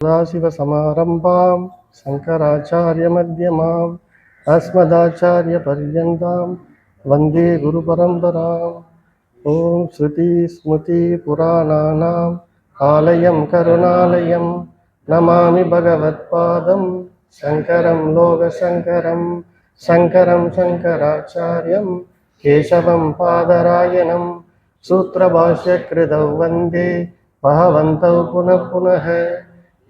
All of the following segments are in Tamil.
सदाशिवसमारम्भां शङ्कराचार्यमध्यमाम् अस्मदाचार्यपर्यन्तां वन्दे गुरुपरम्पराम्। ॐ श्रुतिस्मृतिपुराणानाम् आलयं करुणालयं नमामि भगवत्पादं शङ्करं लोकशङ्करं शङ्करं शङ्कराचार्यं केशवं पादरायणं सूत्रभाष्यकृतौ वन्दे भगवन्तौ पुनः पुनः।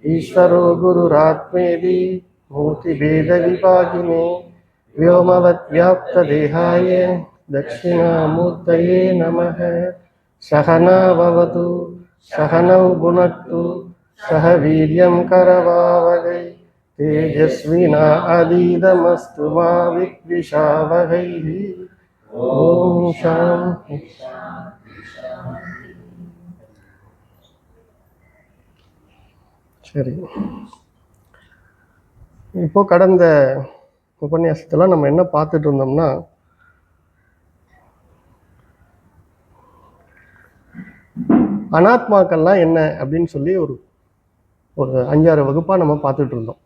ईश्वरो गुरुरात्मेति मूर्तिभेदविभागिने व्योमवद्व्याप्तदेहाय दक्षिणामूर्तये नमः। सहना भवतु सहनौ भुनक्तु सह वीर्यं करवावहै तेजस्विनाधीतमस्तु मा विद्विषावहै। ॐ शान्ति। சரி, இப்போ கடந்த உபன்யாசத்தில் நம்ம என்ன பார்த்துட்டு இருந்தோம்னா, அனாத்மாக்கள்லாம் என்ன அப்படின்னு சொல்லி ஒரு 5-6 வகுப்பாக நம்ம பார்த்துட்டு இருந்தோம்.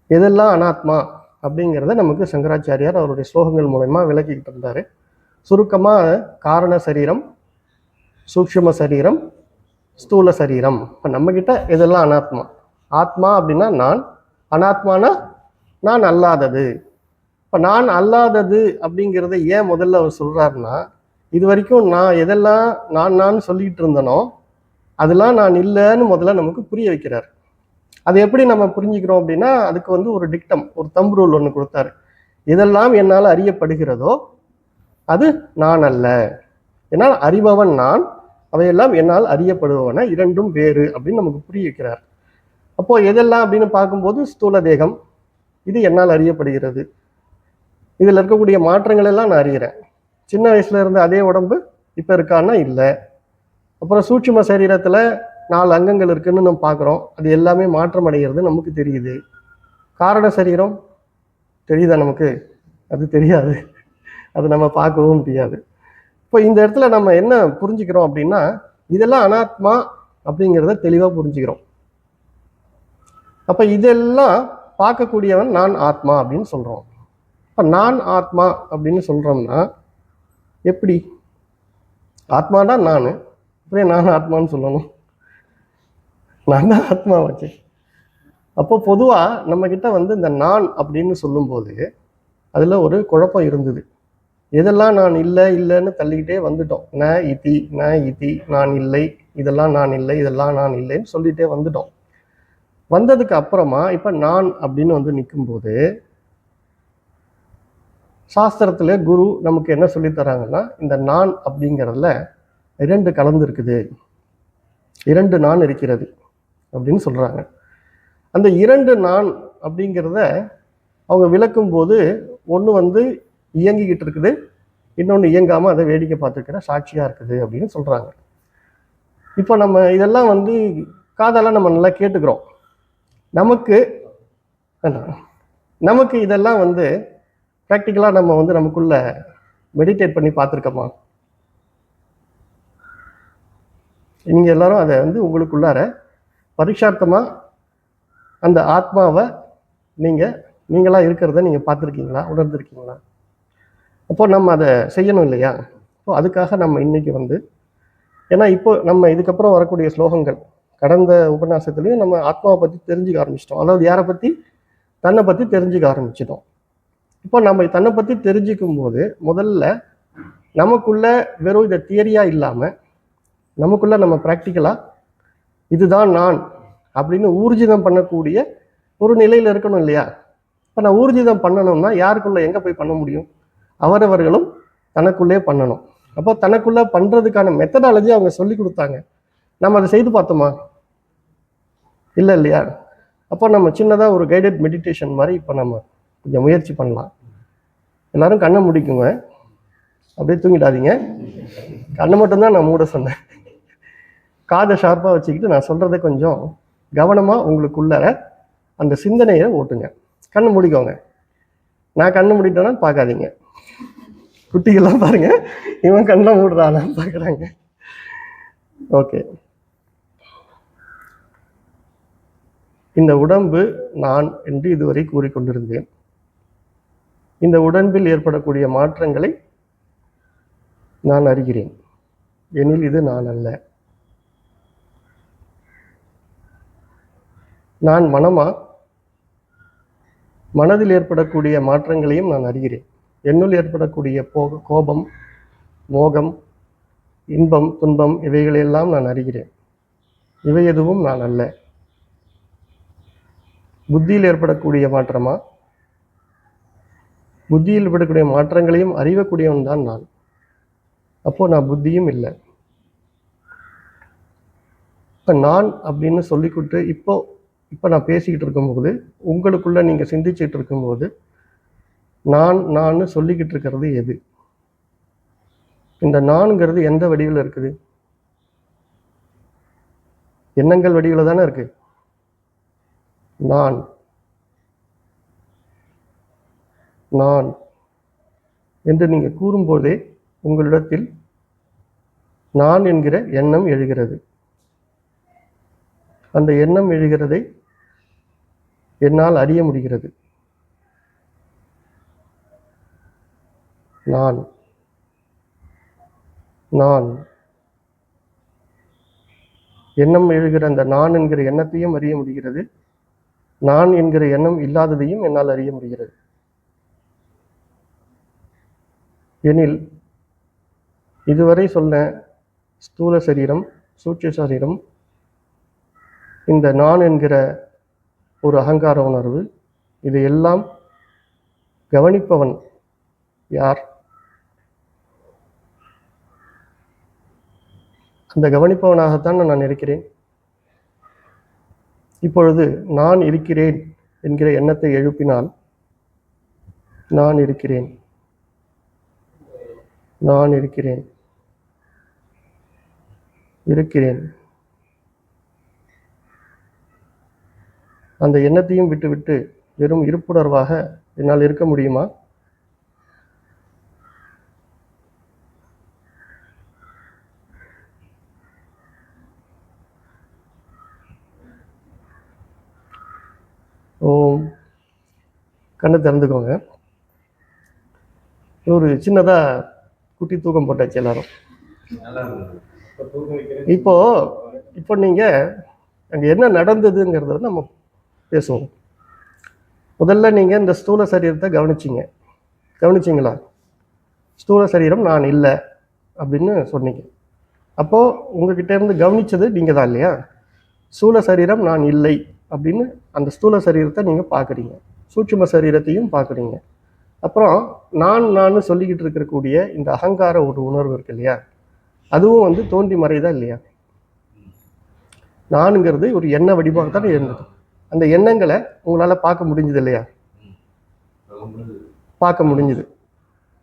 எதெல்லாம் அனாத்மா அப்படிங்கிறத நமக்கு சங்கராச்சாரியார் அவருடைய ஸ்லோகங்கள் மூலமா விளக்கிக்கிட்டு இருந்தார். சுருக்கமாக காரண சரீரம், சூக்ஷ்ம சரீரம், ஸ்தூல சரீரம். இப்போ நம்மக்கிட்ட இதெல்லாம் அனாத்மா. ஆத்மா அப்படின்னா நான், அனாத்மானா நான் அல்லாதது. இப்போ நான் அல்லாதது அப்படிங்கிறத ஏன் முதல்ல அவர் சொல்கிறாருன்னா, இது வரைக்கும் நான் எதெல்லாம் நான் சொல்லிக்கிட்டு இருந்தனோ அதெல்லாம் நான் இல்லைன்னு முதல்ல நமக்கு புரிய வைக்கிறார். அது எப்படி நம்ம புரிஞ்சுக்கிறோம் அப்படின்னா, அதுக்கு ஒரு டிக்டம், ஒரு தம்பு ரூல் ஒன்று கொடுத்தாரு. எதெல்லாம் என்னால் அறியப்படுகிறதோ அது நான் அல்ல. என்னால் அறிபவன் நான், அவையெல்லாம் என்னால் அறியப்படுபவன, இரண்டும் வேறு அப்படின்னு நமக்கு புரிய வைக்கிறார். அப்போ எதெல்லாம் அப்படின்னு பார்க்கும்போது, ஸ்தூல தேகம் இது என்னால் அறியப்படுகிறது. இதில் இருக்கக்கூடிய மாற்றங்கள் எல்லாம் நான் அறிகிறேன். சின்ன வயசுல இருந்த அதே உடம்பு இப்போ இருக்கான்னா இல்லை. அப்புறம் சூட்சும சரீரத்தில் 4 அங்கங்கள் இருக்குன்னு நம்ம பார்க்குறோம். அது எல்லாமே மாற்றம் அடைகிறது நமக்கு தெரியுது. காரண சரீரம் தெரியுதா நமக்கு? அது தெரியாது, அது நம்ம பார்க்கவும் முடியாது. இப்போ இந்த இடத்துல நம்ம என்ன புரிஞ்சுக்கிறோம் அப்படின்னா, இதெல்லாம் அனாத்மா அப்படிங்கிறத தெளிவாக புரிஞ்சுக்கிறோம். அப்போ இதெல்லாம் பார்க்கக்கூடியவன் நான் ஆத்மா அப்படின்னு சொல்கிறோம். இப்போ நான் ஆத்மா அப்படின்னு சொல்கிறோம்னா எப்படி? ஆத்மானா நான், அப்புறம் நான் ஆத்மான்னு சொல்லணும்? நான் தான் ஆத்மா வச்சு. அப்போ பொதுவாக நம்மக்கிட்ட இந்த நான் அப்படின்னு சொல்லும்போது அதில் ஒரு குழப்பம் இருந்தது. எதெல்லாம் நான் இல்லைன்னு தள்ளிக்கிட்டே வந்துட்டோம். ந இதி நான் இல்லை, இதெல்லாம் நான் இல்லை, இதெல்லாம் நான் இல்லைன்னு சொல்லிகிட்டே வந்துட்டோம். வந்ததுக்கு அப்புறமா இப்போ நான் அப்படின்னு நிற்கும்போது, சாஸ்திரத்தில் குரு நமக்கு என்ன சொல்லித்தராங்கன்னா, இந்த நான் அப்படிங்கிறதுல 2 கலந்து இருக்குது, 2 நான் இருக்கிறது அப்படின்னு சொல்கிறாங்க. அந்த 2 நான் அப்படிங்கிறத அவங்க விளக்கும்போது, ஒன்று இயங்கிக்கிட்டு இருக்குது, இன்னொன்று இயங்காமல் அதை வேடிக்கை பார்த்துருக்கிற சாட்சியாக இருக்குது அப்படின்னு சொல்கிறாங்க. இப்போ நம்ம இதெல்லாம் காதெல்லாம் நம்ம நல்லா கேட்டுக்கிறோம். நமக்கு இதெல்லாம் ப்ராக்டிக்கலாக நம்ம நமக்குள்ள மெடிடேட் பண்ணி பார்த்துருக்கோமா? நீங்கள் எல்லாரும் அதை உங்களுக்குள்ளார பரீட்சார்த்தமாக அந்த ஆத்மாவை நீங்களாக இருக்கிறத நீங்கள் பார்த்துருக்கீங்களா, உணர்ந்துருக்கீங்களா? அப்போ நம்ம அதை செய்யணும் இல்லையா? இப்போ அதுக்காக நம்ம இன்னைக்கு ஏன்னா இப்போ நம்ம இதுக்கப்புறம் வரக்கூடிய ஸ்லோகங்கள், கடந்த உபன்யாசத்துலேயும் நம்ம ஆத்மாவை பற்றி தெரிஞ்சுக்க ஆரம்பிச்சிட்டோம். அதாவது யாரை பற்றி? தன்னை பற்றி தெரிஞ்சுக்க ஆரம்பிச்சிட்டோம். இப்போ நம்ம தன்னை பற்றி தெரிஞ்சுக்கும் போது முதல்ல நமக்குள்ள வெறும் இதை தியரியாக இல்லாமல் நமக்குள்ள நம்ம ப்ராக்டிக்கலாக இதுதான் நான் அப்படின்னு ஊர்ஜிதம் பண்ணக்கூடிய ஒரு நிலையில் இருக்கணும் இல்லையா? இப்போ நான் ஊர்ஜிதம் பண்ணணும்னா யாருக்குள்ள எங்கே போய் பண்ண முடியும்? அவரவர்களும் தனக்குள்ளே பண்ணணும். அப்போ தனக்குள்ளே பண்ணுறதுக்கான மெத்தடாலஜி அவங்க சொல்லி கொடுத்தாங்க. நம்ம அதை செய்து பார்த்தோமா? இல்லை இல்லையா? அப்போ நம்ம சின்னதாக ஒரு கைடட் மெடிடேஷன் மாதிரி இப்போ நம்ம கொஞ்சம் முயற்சி பண்ணலாம். எல்லாரும் கண்ணை முடிக்குங்க, அப்படியே தூங்கிடாதீங்க. கண்ணை மட்டும்தான் நான் மூட சொன்னேன். காதை ஷார்ப்பாக வச்சுக்கிட்டு நான் சொல்கிறத கொஞ்சம் கவனமாக உங்களுக்குள்ள அந்த சிந்தனையை ஓட்டுங்க. கண்ணை மூடிக்கோங்க. நான் கண்ணை மூடிட்டேன்னா பார்க்காதீங்க. குட்டிகள்லாம் பாருங்க, இவன் கண்ணை மூடுறானா பார்க்குறாங்க. ஓகே, இந்த உடம்பு நான் என்று இதுவரை கூறிக்கொண்டிருந்தேன். இந்த உடம்பில் ஏற்படக்கூடிய மாற்றங்களை நான் அறிகிறேன், எனில் இது நான் அல்ல. நான் மனமா? மனதில் ஏற்படக்கூடிய மாற்றங்களையும் நான் அறிகிறேன். என்னுள் ஏற்படக்கூடிய கோபம், மோகம், இன்பம், துன்பம் இவைகளையெல்லாம் நான் அறிகிறேன். இவை எதுவும் நான் அல்ல. புத்தியில் ஏற்படக்கூடிய மாற்றமா? புத்தியில் ஏற்படக்கூடிய மாற்றங்களையும் அறியக்கூடியவன் தான் நான். அப்போ நான் புத்தியும் இல்லை. இப்போ நான் அப்படின்னு சொல்லிக்கிட்டு இப்போ நான் பேசிக்கிட்டு இருக்கும்போது, உங்களுக்குள்ள நீங்க சிந்திச்சுட்டு இருக்கும்போது, நான் சொல்லிக்கிட்டு இருக்கிறது எது? இந்த நான்கிறது எந்த வடிவில் இருக்குது? எண்ணங்கள் வடிவில் தானே இருக்கு. நான் நான் என்று நீங்க கூறும்போதே உங்களிடத்தில் நான் என்கிற எண்ணம் எழுகிறது. அந்த எண்ணம் எழுகிறதை என்னால் அறிய முடிகிறது. நான் நான் எண்ணம் எழுகிற அந்த நான் என்கிற எண்ணத்தையும் அறிய முடிகிறது. நான் என்கிற எண்ணம் இல்லாததையும் என்னால் அறிய முடிகிறது. எனில் இதுவரை சொன்ன ஸ்தூல சரீரம், சூட்ச சரீரம், இந்த நான் என்கிற ஒரு அகங்கார உணர்வு, இதையெல்லாம் கவனிப்பவன் யார்? அந்த கவனிப்பவனாகத்தான் நான் இருக்கிறேன். இப்பொழுது நான் இருக்கிறேன் என்கிற எண்ணத்தை எழுப்பினால், நான் இருக்கிறேன், நான் இருக்கிறேன், இருக்கிறேன், அந்த எண்ணத்தையும் விட்டுவிட்டு வெறும் இருப்புணர்வாக என்னால் இருக்க முடியுமா? ஓம். கண்ணை திறந்துக்கோங்க. ஒரு சின்னதா குட்டி தூக்கம் போட்டாச்சு எல்லாரும். இப்போ நீங்க அங்க என்ன நடந்ததுங்கிறத நம்ம பேசுவோம். முதல்ல நீங்க இந்த ஸ்தூல சரீரத்தை கவனிச்சிங்களா? ஸ்தூல சரீரம் நான் இல்லை அப்படின்னு சொன்னீங்க. அப்போ உங்ககிட்ட இருந்து கவனிச்சது நீங்க தான் இல்லையா? ஸ்தூல சரீரம் நான் இல்லை அப்படின்னு அந்த ஸ்தூல சரீரத்தை நீங்க பார்க்குறீங்க, சூட்சும சரீரத்தையும் பார்க்குறீங்க. அப்புறம் நான் சொல்லிக்கிட்டு இருக்கக்கூடிய இந்த அகங்கார ஒரு உணர்வு இருக்கு இல்லையா, அதுவும் தோன்றி மறைதா இல்லையா? நானுங்கிறது ஒரு எண்ண வடிவாக தான் இருந்தது. அந்த எண்ணங்களை உங்களால் பார்க்க முடிஞ்சது இல்லையா? பார்க்க முடிஞ்சுது.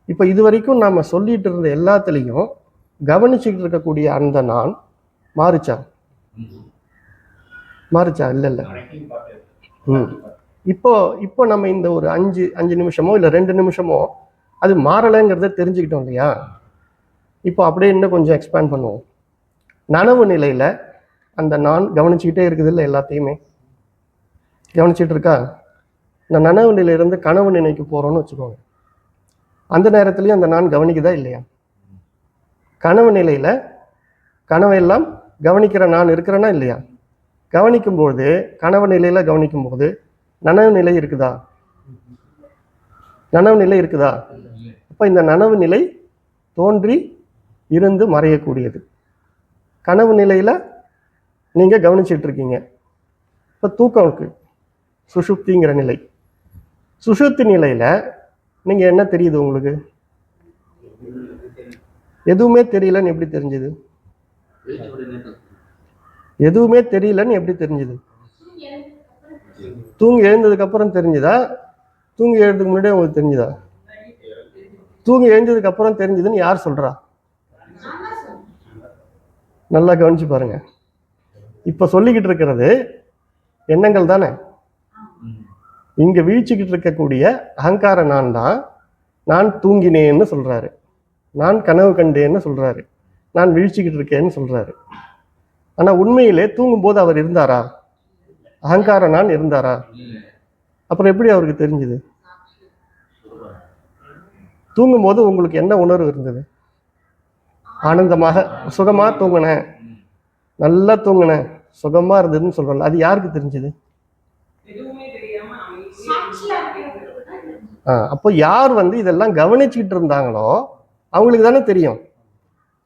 இப்போ இது வரைக்கும் நாம் சொல்லிட்டு இருந்த எல்லாத்துலேயும் கவனிச்சுக்கிட்டு இருக்கக்கூடிய அந்த நான் மாறுச்சா? இல்லை. இப்போ நம்ம இந்த ஒரு 5 நிமிஷமோ இல்லை 2 நிமிஷமோ அது மாறலைங்கிறத தெரிஞ்சுக்கிட்டோம் இல்லையா? இப்போ அப்படியே இன்னும் கொஞ்சம் எக்ஸ்பேண்ட் பண்ணுவோம். நனவு நிலையில் அந்த நான் கவனிச்சுக்கிட்டே இருக்குது இல்லை, எல்லாத்தையுமே கவனிச்சுட்டு இருக்கா? இந்த நனவு நிலையிலிருந்து கனவு நிலைக்கு போகிறோன்னு வச்சுக்கோங்க. அந்த நேரத்துலையும் அந்த நான் கவனிக்குதா இல்லையா? கனவு நிலையில் கனவெல்லாம் கவனிக்கிற நான் இருக்கிறேன்னா இல்லையா? கவனிக்கும்போது, கனவு நிலையில் கவனிக்கும்போது நனவு நிலை இருக்குதா? நனவு நிலை இருக்குதா? அப்போ இந்த நனவு நிலை தோன்றி இருந்து மறையக்கூடியது. கனவு நிலையில் நீங்கள் கவனிச்சுட்டு இருக்கீங்க. இப்போ தூக்கம் இருக்கு, சுஷுப்திங்கிற நிலை. சுஷுப்தி நிலையில் நீங்கள் என்ன தெரியுது உங்களுக்கு? எதுவுமே தெரியலன்னு எப்படி தெரிஞ்சுது? எதுவுமே தெரியலன்னு எப்படி தெரிஞ்சுது? தூங்கி எழுந்ததுக்கு அப்புறம் தெரிஞ்சுதா? தூங்கி எழுறதுக்கு முன்னாடியே உங்களுக்கு தெரிஞ்சுதா? தூங்கி எழுந்ததுக்கு அப்புறம் தெரிஞ்சுதுன்னு யார் சொல்றா? நல்லா கவனிச்சு பாருங்க. இப்ப சொல்லிக்கிட்டு இருக்கிறது எண்ணங்கள் தானே. இங்க வீழ்ச்சிக்கிட்டு இருக்கக்கூடிய அகங்கார நான் தான் நான் தூங்கினேன்னு சொல்றாரு, நான் கனவு கண்டேன்னு சொல்றாரு, நான் வீழ்ச்சிக்கிட்டு இருக்கேன்னு சொல்றாரு. ஆனா உண்மையிலே தூங்கும் போது அவர் இருந்தாரா? அகங்கார நான் இருந்தாரா? அப்புறம் எப்படி அவருக்கு தெரிஞ்சுது? தூங்கும்போது உங்களுக்கு என்ன உணர்வு இருந்தது? ஆனந்தமாக சுகமா தூங்கினேன், நல்லா தூங்கினேன், சுகமா இருந்ததுன்னு சொல்றோம்ல, அது யாருக்கு தெரிஞ்சது? அப்போ யார் இதெல்லாம் கவனிச்சுக்கிட்டு இருந்தாங்களோ அவங்களுக்கு தானே தெரியும்.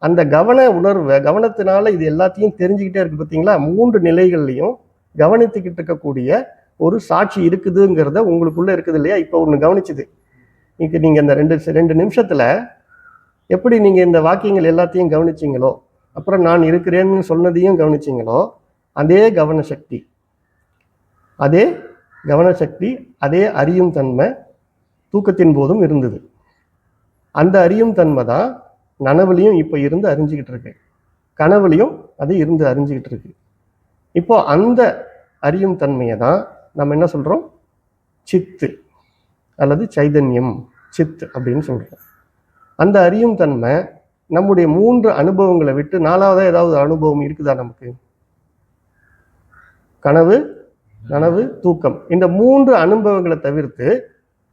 அந்த கவன உணர்வை கவனத்தினால இது எல்லாத்தையும் தெரிஞ்சுக்கிட்டே இருக்கு. பார்த்தீங்களா, 3 நிலைகள்லையும் கவனித்துக்கிட்டு இருக்கக்கூடிய ஒரு சாட்சி இருக்குதுங்கிறத உங்களுக்குள்ள இருக்குது இல்லையா? இப்போ ஒன்று கவனிச்சுது. இன்னைக்கு நீங்க இந்த ரெண்டு நிமிஷத்துல எப்படி நீங்க இந்த வாக்கியங்கள் எல்லாத்தையும் கவனிச்சிங்களோ, அப்புறம் நான் இருக்கிறேன்னு சொன்னதையும் கவனிச்சிங்களோ, அதே கவனசக்தி அதே அறியும் தன்மை தூக்கத்தின் போதும் இருந்தது. அந்த அறியும் தன்மை தான் நனவுலையும் இப்போ இருந்து அறிஞ்சிக்கிட்டு இருக்கு, கனவுலையும் அது இருந்து அறிஞ்சிக்கிட்டு இருக்கு. இப்போ அந்த அறியும் தன்மையை தான் நம்ம என்ன சொல்றோம்? சித்து அல்லது சைதன்யம், சித் அப்படின்னு சொல்றோம். அந்த அறியும் தன்மை நம்முடைய 3 அனுபவங்களை விட்டு 4வதா ஏதாவது அனுபவம் இருக்குதா நமக்கு? கனவு, நனவு, தூக்கம், இந்த 3 அனுபவங்களை தவிர்த்து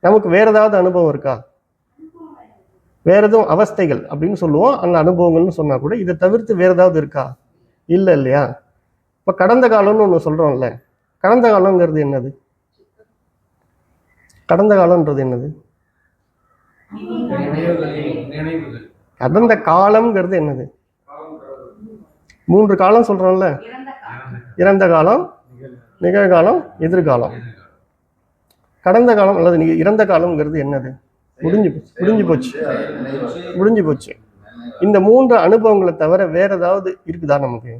நமக்கு வேற ஏதாவது அனுபவம் இருக்கா? வேற எதுவும் அவஸ்தைகள் அப்படின்னு சொல்லுவோம், அந்த அனுபவங்கள்னு சொன்னா கூட இதை தவிர்த்து வேற ஏதாவது இருக்கா? இல்லை இல்லையா? இப்போ கடந்த காலம்னு ஒன்று சொல்றோம்ல, கடந்த காலங்கிறது என்னது? கடந்த காலம்ன்றது என்னது? கடந்த காலம்ங்கிறது என்னது? 3 காலம் சொல்றோம்ல, இறந்த காலம், நிகழ்காலம், எதிர்காலம். கடந்த காலம் அல்லது இறந்த காலம்ங்கிறது என்னது? முடிஞ்சு போச்சு. இந்த 3 அனுபவங்களை தவிர வேற ஏதாவது இருக்குதா நமக்கு?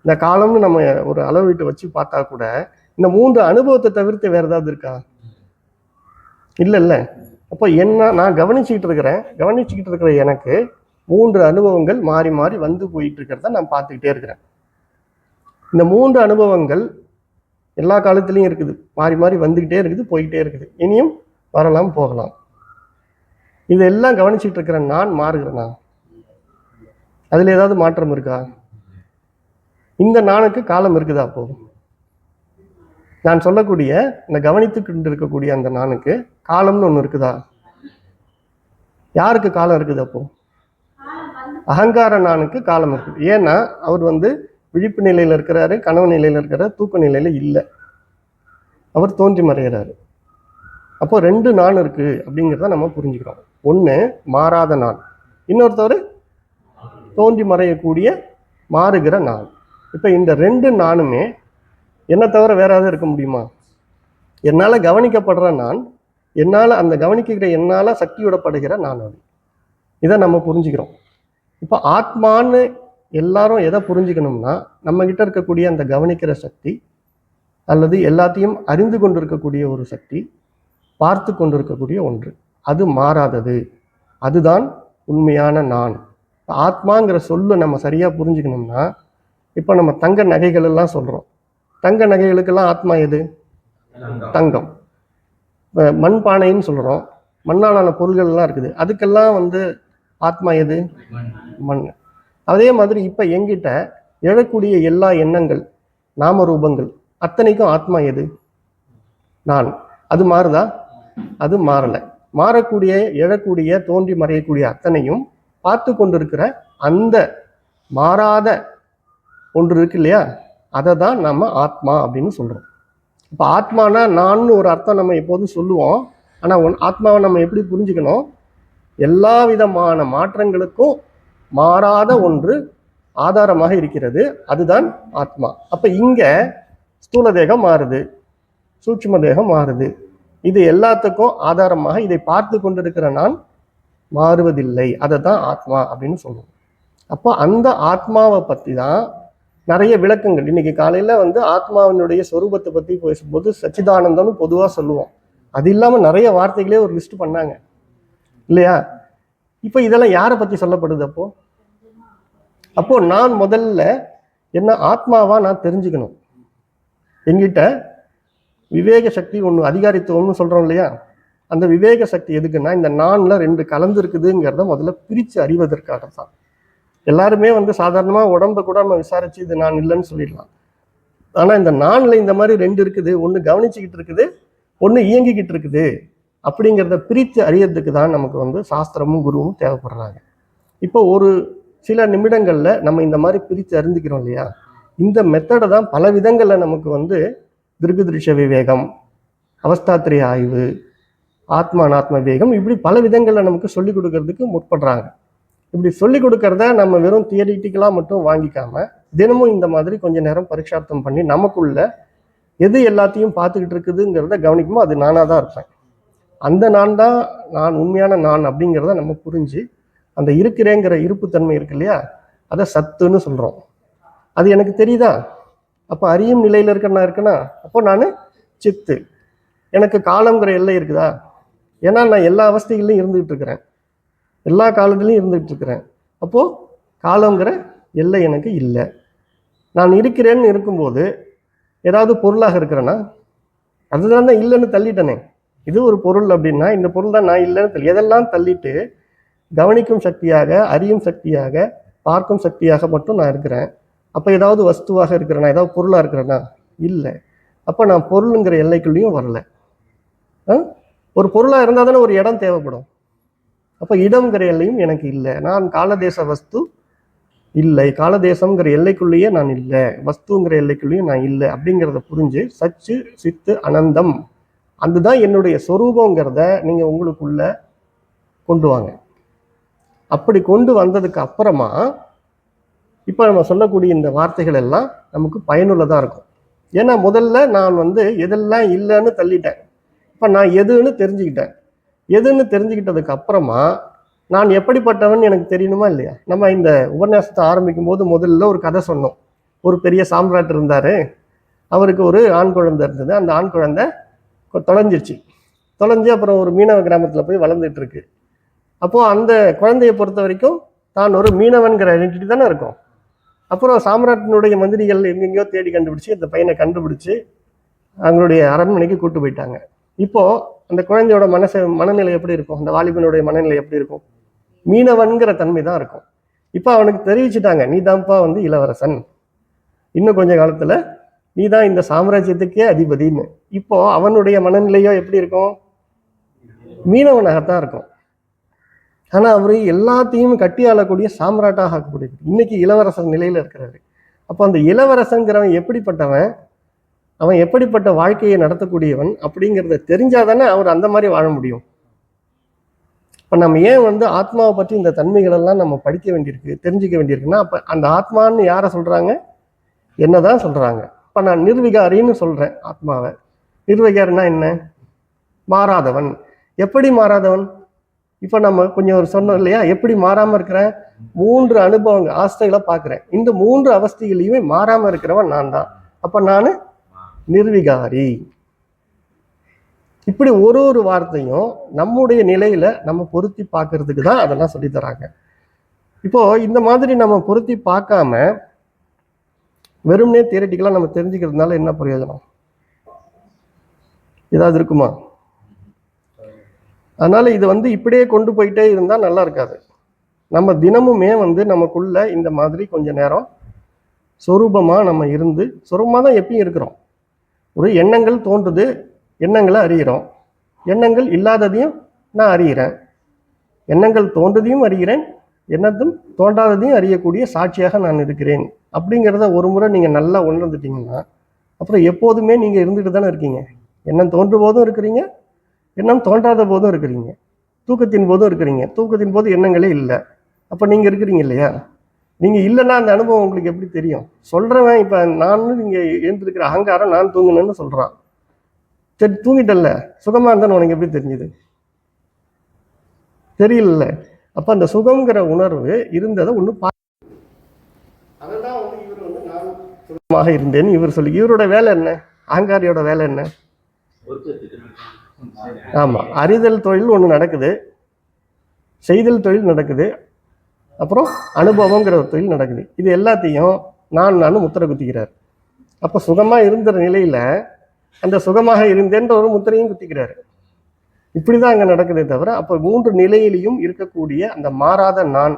இந்த காலம்னு நம்ம ஒரு அளவீட்டு வச்சு பார்த்தா கூட இந்த 3 அனுபவத்தை தவிர்த்து வேற ஏதாவது இருக்கா? இல்ல. அப்போ என்ன, நான் கவனிச்சுக்கிட்டு இருக்கிற எனக்கு 3 அனுபவங்கள் மாறி மாறி வந்து போயிட்டு இருக்கிறத நான் பார்த்துக்கிட்டே இருக்கிறேன். இந்த 3 அனுபவங்கள் எல்லா காலத்திலையும் இருக்குது, மாறி மாறி வந்துகிட்டே இருக்குது, போய்கிட்டே இருக்குது, இனியும் வரலாம் போகலாம். இதெல்லாம் கவனிச்சுட்டு இருக்கிற நான் மாறுகிறேனா? அதுல ஏதாவது மாற்றம் இருக்கா? இந்த நானுக்கு காலம் இருக்குதா? அப்போ நான் சொல்லக்கூடிய இந்த கவனித்துக்கிட்டு இருக்கக்கூடிய அந்த நானுக்கு காலம்னு ஒன்று இருக்குதா? யாருக்கு காலம் இருக்குது? அப்போ அகங்கார நானுக்கு காலம் இருக்குது. ஏன்னா அவர் விழிப்பு நிலையில இருக்கிறாரு, கனவு நிலையில இருக்கிறாரு, தூக்க நிலையில இல்லை, அவர் தோன்றி மறைகிறாரு. அப்போ 2 நான் இருக்கு அப்படிங்கிறத நம்ம புரிஞ்சுக்கிறோம். ஒன்று மாறாத நான், இன்னொருத்தவர் தோன்றி மறையக்கூடிய மாறுகிற நான். இப்போ இந்த 2 நானுமே என்ன தவிர வேற ஏதாவது இருக்க முடியுமா? என்னால் கவனிக்கப்படுற நான், என்னால் அந்த கவனிக்கிற என்னால் சக்தி விடப்படுகிற நான். அது இதை நம்ம புரிஞ்சுக்கிறோம். இப்போ ஆத்மான்னு எல்லாரும் எதை புரிஞ்சுக்கணும்னா, நம்ம கிட்ட இருக்கக்கூடிய அந்த கவனிக்கிற சக்தி அல்லது எல்லாத்தையும் அறிந்து கொண்டிருக்கக்கூடிய ஒரு சக்தி, பார்த்து கொண்டிருக்கக்கூடிய ஒன்று, அது மாறாதது, அதுதான் உண்மையான நான். ஆத்மாங்கிற சொல்ல நம்ம சரியா புரிஞ்சுக்கணும்னா, இப்போ நம்ம தங்க நகைகள் எல்லாம் சொல்றோம், தங்க நகைகளுக்கெல்லாம் ஆத்மா எது? தங்கம். மண்பானைன்னு சொல்றோம், மண்ணாலான பொருள்கள் எல்லாம் இருக்குது, அதுக்கெல்லாம் ஆத்மா எது? மண். அதே மாதிரி இப்ப எங்கிட்ட எழக்கூடிய எல்லா எண்ணங்கள், நாம ரூபங்கள் அத்தனைக்கும் ஆத்மா எது? நான். அது மாறுதா? அது மாறல. மாறக்கூடிய, எழக்கூடிய, தோன்றி மறையக்கூடிய அத்தனையும் பார்த்து கொண்டிருக்கிற அந்த மாறாத ஒன்று இருக்கு இல்லையா, அதை தான் நம்ம ஆத்மா அப்படின்னு சொல்றோம். இப்போ ஆத்மானா நான் ஒரு அர்த்தம் நம்ம எப்போதும் சொல்லுவோம். ஆனா ஆத்மாவை நம்ம எப்படி புரிஞ்சுக்கணும்? எல்லா விதமான மாற்றங்களுக்கும் மாறாத ஒன்று ஆதாரமாக இருக்கிறது, அதுதான் ஆத்மா. அப்ப இங்க ஸ்தூல தேகம் மாறுது, சூட்சும தேகம் மாறுது, இது எல்லாத்துக்கும் ஆதாரமாக இதை பார்த்து கொண்டிருக்கிற நான் மாறுவதில்லை, அதை தான் ஆத்மா அப்படின்னு சொல்லுவோம். அப்போ அந்த ஆத்மாவை பற்றி தான் நிறைய விளக்கங்கள். இன்னைக்கு காலையில ஆத்மாவினுடைய சொரூபத்தை பற்றி பேசும்போது சச்சிதானந்தம்னு பொதுவாக சொல்லுவோம், அது இல்லாமல் நிறைய வார்த்தைகளே ஒரு லிஸ்ட் பண்ணாங்க இல்லையா? இப்போ இதெல்லாம் யாரை பற்றி சொல்லப்படுது? அப்போ நான் முதல்ல என்ன ஆத்மாவா நான் தெரிஞ்சுக்கணும். என்கிட்ட விவேக சக்தி ஒன்று, அதிகாரித்துவம்னு சொல்றோம் இல்லையா, அந்த விவேக சக்தி எதுக்குன்னா இந்த நான்ல 2 கலந்து இருக்குதுங்கிறத முதல்ல பிரித்து அறிவதற்காக தான். எல்லாருமே சாதாரணமாக உடம்பை கூட நம்ம விசாரிச்சு இது நான் இல்லைன்னு சொல்லிடலாம். ஆனால் இந்த நானில் இந்த மாதிரி ரெண்டு இருக்குது, ஒன்று கவனிச்சுக்கிட்டு இருக்குது, ஒன்று இயங்கிக்கிட்டு இருக்குது. அப்படிங்கிறத பிரித்து அறியறதுக்கு தான் நமக்கு வந்து சாஸ்திரமும் குருவும் தேவைப்படுறாங்க. இப்போ ஒரு சில நிமிடங்களில் நம்ம இந்த மாதிரி பிரித்து அறிந்துக்கிறோம் இல்லையா, இந்த மெத்தடை தான் பல விதங்களில் நமக்கு வந்து திருஷ்ய விவேகம், அவஸ்தாத்திரிய ஆய்வு, ஆத்மா அனாத்ம விவேகம், இப்படி பல விதங்களில் நமக்கு சொல்லிக் கொடுக்கறதுக்கு முற்படுறாங்க. இப்படி சொல்லிக் கொடுக்கறத நம்ம வெறும் தியரிட்டிக்கலாக மட்டும் வாங்கிக்காம தினமும் இந்த மாதிரி கொஞ்ச நேரம் பரீட்சார்த்தம் பண்ணி நமக்குள்ள எது எல்லாத்தையும் பார்த்துக்கிட்டு இருக்குதுங்கிறத கவனிக்குமோ அது நானாக தான் இருப்பேன். அந்த நான் தான் நான், உண்மையான நான் அப்படிங்கிறத நம்ம புரிஞ்சு அந்த இருக்கிறேங்கிற இருப்புத்தன்மை இருக்கு இல்லையா, அதை சத்துன்னு சொல்கிறோம். அது எனக்கு தெரியுதா? அப்போ அறியும் நிலையில் நான் இருக்கேன்னா அப்போ நான் சித்து. எனக்கு காலங்கிற எல்லை இருக்குதா? ஏன்னா நான் எல்லா அவஸ்தைகளையும் இருந்துகிட்டு இருக்கிறேன், எல்லா காலத்துலையும் இருந்துகிட்டு இருக்கிறேன். அப்போது காலங்கிற எல்லை எனக்கு இல்லை. நான் இருக்கிறேன்னு இருக்கும்போது ஏதாவது பொருளாக இருக்கிறேன்னா அதுதான் தான் இல்லைன்னு தள்ளிட்டனே. இது ஒரு பொருள் அப்படின்னா இந்த பொருள் தான் நான் இல்லைன்னு தள்ளி எதெல்லாம் தள்ளிட்டு கவனிக்கும் சக்தியாக, அறியும் சக்தியாக, பார்க்கும் சக்தியாக மட்டும் நான் இருக்கிறேன். அப்போ ஏதாவது வஸ்துவாக இருக்கிறேன்னா, ஏதாவது பொருளாக இருக்கிறேன்னா இல்லை. அப்போ நான் பொருளுங்கிற எல்லைக்குள்ளேயும் வரல. ஒரு பொருளாக இருந்தால் தானே ஒரு இடம் தேவைப்படும். அப்போ இடம்ங்கிற எல்லையும் எனக்கு இல்லை. நான் காலதேச வஸ்து இல்லை, காலதேசம்ங்கிற எல்லைக்குள்ளேயே நான் இல்லை, வஸ்துங்கிற எல்லைக்குள்ளேயும் நான் இல்லை அப்படிங்கிறத புரிஞ்சு சச்சு சித்து அனந்தம் அதுதான் என்னுடைய சொரூபங்கிறத நீங்கள் உங்களுக்குள்ள கொண்டு வாங்க. அப்படி கொண்டு வந்ததுக்கு அப்புறமா இப்போ நம்ம சொல்லக்கூடிய இந்த வார்த்தைகள் எல்லாம் நமக்கு பயனுள்ளதாக இருக்கும். ஏன்னா முதல்ல நான் வந்து எதெல்லாம் இல்லைன்னு தள்ளிட்டேன். இப்போ நான் எதுன்னு தெரிஞ்சுக்கிட்டேன். எதுன்னு தெரிஞ்சுக்கிட்டதுக்கு அப்புறமா நான் எப்படிப்பட்டவன் எனக்கு தெரியணுமா இல்லையா? நம்ம இந்த உபன்யாசத்தை ஆரம்பிக்கும் போது முதல்ல ஒரு கதை சொன்னோம். ஒரு பெரிய சாம்ராட் இருந்தார், அவருக்கு ஒரு ஆண் குழந்தை இருந்தது. அந்த ஆண் குழந்தை தொலைஞ்சிருச்சு. தொலைஞ்சு அப்புறம் ஒரு மீனவ கிராமத்தில் போய் வளர்ந்துட்டு இருக்கு. அப்போது அந்த குழந்தையை பொறுத்த வரைக்கும் தான் ஒரு மீனவன்கிற ஐடென்டிட்டி தானே இருக்கும். அப்புறம் சாம்ராட்டினுடைய மந்திரிகள் எங்கெங்கேயோ தேடி கண்டுபிடிச்சி அந்த பையனை கண்டுபிடிச்சி அவங்களுடைய அரண்மனைக்கு கூட்டு போயிட்டாங்க. இப்போது அந்த குழந்தையோட மனநிலை எப்படி இருக்கும்? அந்த வாலிபனுடைய மனநிலை எப்படி இருக்கும்? மீனவன்கிற தன்மை தான் இருக்கும். இப்போ அவனுக்கு தெரிவிச்சுட்டாங்க, நீ தான்ப்பா வந்து இளவரசன், இன்னும் கொஞ்ச காலத்தில் நீ தான் இந்த சாம்ராஜ்யத்துக்கே அதிபதின்னு. இப்போ அவனுடைய மனநிலையோ எப்படி இருக்கும்? மீனவனாகத்தான் இருக்கும். ஆனால் அவர் எல்லாத்தையும் கட்டி ஆளக்கூடிய சாம்ராட்டாக ஆக்கக்கூடியது. இன்னைக்கு இளவரசர் நிலையில் இருக்கிறாரு. அப்போ அந்த இளவரசங்கிறவன் எப்படிப்பட்டவன், அவன் எப்படிப்பட்ட வாழ்க்கையை நடத்தக்கூடியவன் அப்படிங்கிறத தெரிஞ்சாதானே அவர் அந்த மாதிரி வாழ முடியும். இப்போ நம்ம ஏன் வந்து ஆத்மாவை பற்றி இந்த தன்மைகளெல்லாம் நம்ம படிக்க வேண்டியிருக்கு, தெரிஞ்சிக்க வேண்டியிருக்குன்னா, அப்போ அந்த ஆத்மான்னு யாரை சொல்கிறாங்க? என்னதான் சொல்கிறாங்க. இப்போ நான் நிர்விகாரின்னு சொல்கிறேன் ஆத்மாவை. நிர்விகாரின்னா என்ன? மாறாதவன். எப்படி மாறாதவன்? இப்போ நம்ம கொஞ்சம் சொன்னோம் இல்லையா, எப்படி மாறாமல் இருக்கிறேன்? 3 அனுபவங்கள், அவஸ்தைகளை பார்க்குறேன். இந்த 3 அவஸ்தைகளையுமே மாறாமல் இருக்கிறவன் நான் தான். அப்போ நான் நிர்விகாரி. இப்படி ஒரு வார்த்தையும் நம்முடைய நிலையில நம்ம பொருத்தி பார்க்கறதுக்கு தான் அதெல்லாம் சொல்லித்தராங்க. இப்போ இந்த மாதிரி நம்ம பொருத்தி பார்க்காம வெறும்னே தியரிட்டிக்கலா நம்ம தெரிஞ்சுக்கிறதுனால என்ன பிரயோஜனம்? ஏதாவது இருக்குமா? அதனால இது வந்து இப்படியே கொண்டு போயிட்டே இருந்தா நல்லா இருக்காது. நம்ம தினமுமே வந்து நமக்குள்ள இந்த மாதிரி கொஞ்ச நேரம் சொரூபமா நம்ம இருந்து, சொரூபமா தான் எப்பயும் இருக்கிறோம். ஒரு எண்ணங்கள் தோன்றுது, எண்ணங்களை அறிகிறோம். எண்ணங்கள் இல்லாததையும் நான் அறிகிறேன். எண்ணங்கள் தோன்றதையும் அறிகிறேன், எண்ணத்தும் தோன்றாததையும் அறியக்கூடிய சாட்சியாக நான் இருக்கிறேன். அப்படிங்கிறத ஒரு முறை நீங்கள் நல்லா உணர்ந்துட்டீங்கன்னா அப்புறம் எப்போதுமே நீங்கள் இருந்துட்டு தானே இருக்கீங்க. எண்ணம் தோன்றும் போதும் இருக்கிறீங்க, எண்ணம் தோன்றாத போதும் இருக்கிறீங்க, தூக்கத்தின் போதும் இருக்கிறீங்க. தூக்கத்தின் போது எண்ணங்களே இல்லை. அப்போ நீங்கள் இருக்கிறீங்க இல்லையா? நீங்கள் இல்லைன்னா அந்த அனுபவம் உங்களுக்கு எப்படி தெரியும்? சொல்கிறவன் இப்போ நான் நீங்கள் எழுந்திருக்கிற அகங்காரம் நான் தூங்கினேன்னு சொல்கிறான். சரி, தூங்கிட்டல்ல, சுகமாக இருந்தாலும் உனக்கு எப்படி தெரிஞ்சுது? தெரியல. அப்போ அந்த சுகங்கிற உணர்வு இருந்ததை ஒன்று அதான் வந்து இவர் வந்து நான் சுகமாக இருந்தேன்னு இவர் சொல்லி, இவரோட வேலை என்ன? அகங்காரியோட வேலை என்ன? ஆமாம், அறிதல் தொழில் ஒன்று நடக்குது, செய்தல் தொழில் நடக்குது, அப்புறம் அனுபவங்கிற ஒரு தொழில் நடக்குது. இது எல்லாத்தையும் நான் முத்திரை குத்திக்கிறார். அப்போ சுகமாக இருந்த நிலையில் அந்த சுகமாக இருந்தேன்ற ஒரு முத்திரையும் குத்திக்கிறாரு. இப்படிதான் அங்கே நடக்குதே தவிர, அப்போ 3 நிலையிலையும் இருக்கக்கூடிய அந்த மாறாத நான்,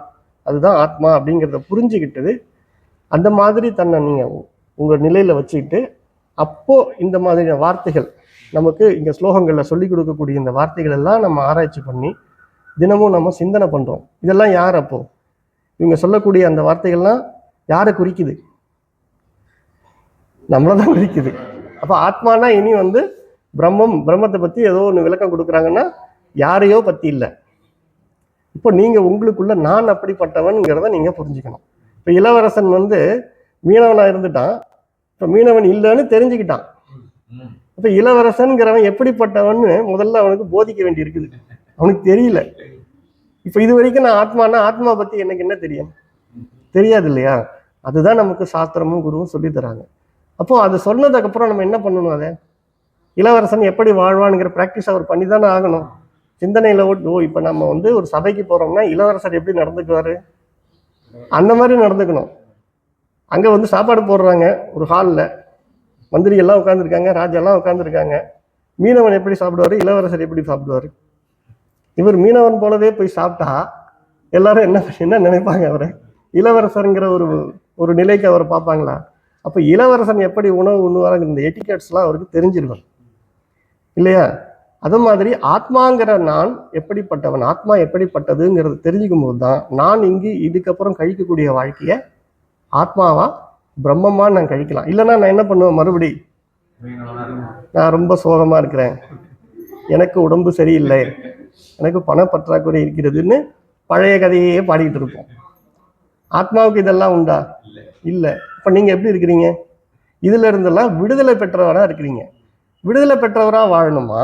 அதுதான் ஆத்மா அப்படிங்கிறத புரிஞ்சுக்கிட்டது. அந்த மாதிரி தன்னை நீங்கள் உங்கள் நிலையில் வச்சுக்கிட்டு அப்போது இந்த மாதிரியான வார்த்தைகள் நமக்கு இங்கே ஸ்லோகங்களில் சொல்லிக் கொடுக்கக்கூடிய இந்த வார்த்தைகள் எல்லாம் நம்ம ஆராய்ச்சி பண்ணி தினமும் நம்ம சிந்தனை பண்ணுறோம். இதெல்லாம் யார் அப்போது இவங்க சொல்லக்கூடிய அந்த வார்த்தைகள்லாம் யாரை குறிக்குது? நம்மளை தான் குறிக்குது. அப்போ ஆத்மானா இனி பிரம்மத்தை பற்றி ஏதோ ஒன்று விளக்கம் கொடுக்குறாங்கன்னா யாரையோ பற்றி இல்லை. இப்போ நீங்கள் உங்களுக்குள்ள நான் அப்படிப்பட்டவன்கிறத நீங்கள் புரிஞ்சுக்கணும். இப்போ இளவரசன் மீனவனாக இருந்துட்டான், இப்போ மீனவன் இல்லைன்னு தெரிஞ்சுக்கிட்டான். இப்போ இளவரசன்கிறவன் எப்படிப்பட்டவன்னு முதல்ல அவனுக்கு போதிக்க வேண்டி இருக்குது. அவனுக்கு தெரியல. இப்போ இது வரைக்கும் நான் ஆத்மா பற்றி எனக்கு என்ன தெரியும்? தெரியாது இல்லையா? அதுதான் நமக்கு சாஸ்திரமும் குருவும் சொல்லி தராங்க. அப்போ அது சொன்னதுக்கப்புறம் நம்ம என்ன பண்ணணும்? அதை இளவரசன் எப்படி வாழ்வானுங்கிற ப்ராக்டிஸ் அவர் பண்ணி தானே ஆகணும். சிந்தனையில் இப்போ நம்ம ஒரு சபைக்கு போகிறோம்னா இளவரசர் எப்படி நடந்துக்குவார்? அந்த மாதிரி நடந்துக்கணும். அங்கே சாப்பாடு போடுறாங்க ஒரு ஹாலில், மந்திரி எல்லாம் உட்காந்துருக்காங்க, ராஜெல்லாம் உட்காந்துருக்காங்க. மீனவன் எப்படி சாப்பிடுவார்? இளவரசர் எப்படி சாப்பிடுவார்? இவர் மீனவன் போலவே போய் சாப்பிட்டா எல்லாரும் என்ன நினைப்பாங்க? அவரை இளவரசருங்கிற ஒரு நிலைக்கு அவரை பார்ப்பாங்களா? அப்போ இளவரசன் எப்படி உணவு உண்ணுவாருங்கிற இந்த எட்டிகேட்ஸ்லாம் அவருக்கு தெரிஞ்சிருக்கும் இல்லையா? அது மாதிரி ஆத்மாங்கிற நான் எப்படிப்பட்டவன், ஆத்மா எப்படிப்பட்டதுங்கிறது தெரிஞ்சுக்கும் போது தான் நான் இங்கு இதுக்கப்புறம் கழிக்கக்கூடிய வாழ்க்கையை ஆத்மாவா பிரம்மமா நான் கழிக்கலாம். இல்லைன்னா நான் என்ன பண்ணுவேன்? மறுபடி நான் ரொம்ப சோகமா இருக்கிறேன், எனக்கு உடம்பு சரியில்லை, எனக்கு பணப்பற்றாக்குறை இருக்கிறதுன்னு பழைய கதையே பாடிக்கிட்டு இருப்போம். ஆத்மாவுக்கு இதெல்லாம் உண்டா? இல்லை. இப்போ நீங்கள் எப்படி இருக்கிறீங்க? இதுல இருந்தெல்லாம் விடுதலை பெற்றவராக இருக்கிறீங்க. விடுதலை பெற்றவராக வாழணுமா,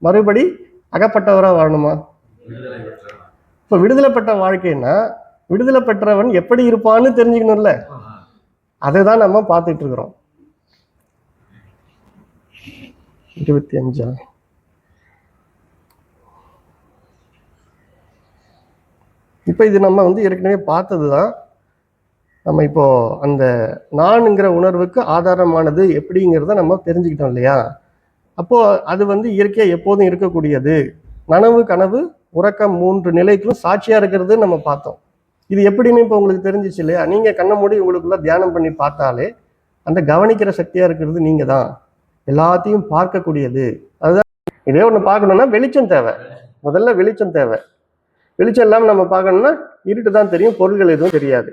மறுபடி அகப்பட்டவராக வாழணுமா? இப்போ விடுதலை பெற்ற வாழ்க்கைன்னா விடுதலை பெற்றவன் எப்படி இருப்பான்னு தெரிஞ்சுக்கணும்ல. அதை தான் நம்ம பார்த்துட்டு இருக்கிறோம். 25 இப்போ இது நம்ம ஏற்கனவே பார்த்தது தான். நம்ம இப்போ அந்த நான்ங்கிற உணர்வுக்கு ஆதாரமானது எப்படிங்கிறத நம்ம தெரிஞ்சுக்கிட்டோம் இல்லையா? அப்போ அது இயற்கையாக எப்போதும் இருக்கக்கூடியது. நனவு, கனவு, உறக்கம் 3 நிலைக்கும் சாட்சியா இருக்கிறது நம்ம பார்த்தோம். இது எப்படின்னு இப்போ உங்களுக்கு தெரிஞ்சிச்சு இல்லையா? நீங்க கண்ணை மூடி உங்களுக்குள்ள தியானம் பண்ணி பார்த்தாலே அந்த கவனிக்கிற சக்தியா இருக்கிறது நீங்க தான். எல்லாத்தையும் பார்க்கக்கூடியது. அதுதான். இதே ஒன்று பார்க்கணும்னா வெளிச்சம் தேவை. முதல்ல வெளிச்சம் தேவை. வெளிச்சம் இல்லாமல் நம்ம பார்க்கணும்னா இருட்டு தான் தெரியும், பொருள்கள் எதுவும் தெரியாது.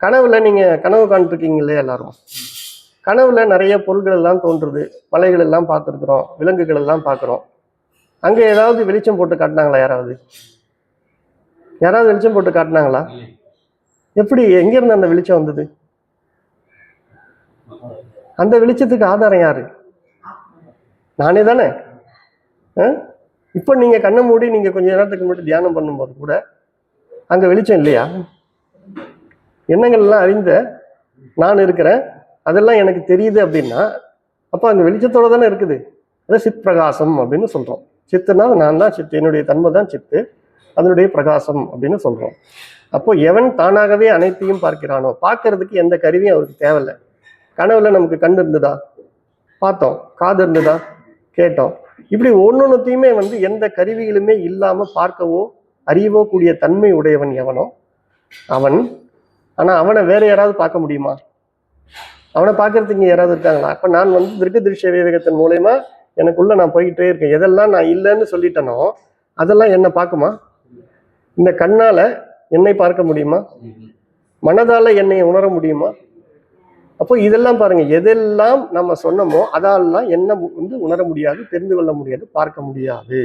கனவுல நீங்க கனவு காண்ட்ருக்கீங்க இல்லையா? எல்லாரும் கனவுல நிறைய பொருள்கள் எல்லாம் தோன்றுது, மலைகள் எல்லாம் பார்த்துருக்குறோம், விலங்குகள் எல்லாம் பார்க்குறோம். அங்கே ஏதாவது வெளிச்சம் போட்டு காட்டினாங்களா? யாராவது வெளிச்சம் போட்டு காட்டினாங்களா? எப்படி, எங்கிருந்து அந்த வெளிச்சம் வந்தது? அந்த வெளிச்சத்துக்கு ஆதாரம் யாரு? நானே தானே. இப்போ நீங்க கண்ணை மூடி நீங்க கொஞ்ச நேரத்துக்கு மட்டும் தியானம் பண்ணும்போது கூட அங்க வெளிச்சம் இல்லையா? எண்ணங்கள் எல்லாம் அறிந்த நான் இருக்கிறேன், அதெல்லாம் எனக்கு தெரியுது அப்படின்னா அப்போ அங்கே வெளிச்சத்தோடு தானே இருக்குது. அது சித் பிரகாசம் அப்படின்னு சொல்கிறோம். சித்துனா நான் தான் சித்து, என்னுடைய தன்மை தான் சித்து, அதனுடைய பிரகாசம் அப்படின்னு சொல்கிறோம். அப்போ எவன் தானாகவே அனைத்தையும் பார்க்கிறானோ, பார்க்கறதுக்கு எந்த கருவியும் அவருக்கு தேவையில்லை. கனவுல நமக்கு கண் இருந்ததா? பார்த்தோம். காது இருந்ததா? கேட்டோம். இப்படி ஒன்னொன்னுத்தையுமே எந்த கருவிகளுமே இல்லாமல் பார்க்கவோ அறியவோ கூடிய தன்மை உடையவன் எவனோ அவன். ஆனால் அவனை வேற யாராவது பார்க்க முடியுமா? அவனை பார்க்கறதுக்கு இங்கே யாராவது இருக்காங்களா? அப்போ நான் திருக்க திருஷ்ய விவேகத்தின் மூலயமா எனக்குள்ள நான் போய்கிட்டே இருக்கேன். எதெல்லாம் நான் இல்லைன்னு சொல்லிட்டேனோ அதெல்லாம் என்னை பார்க்குமா? இந்த கண்ணால என்னை பார்க்க முடியுமா? மனதால என்னை உணர முடியுமா? அப்போ இதெல்லாம் பாருங்க, எதெல்லாம் நம்ம சொன்னோமோ அதெல்லாம் என்ன உணர முடியாது, தெரிந்து கொள்ள முடியாது, பார்க்க முடியாது.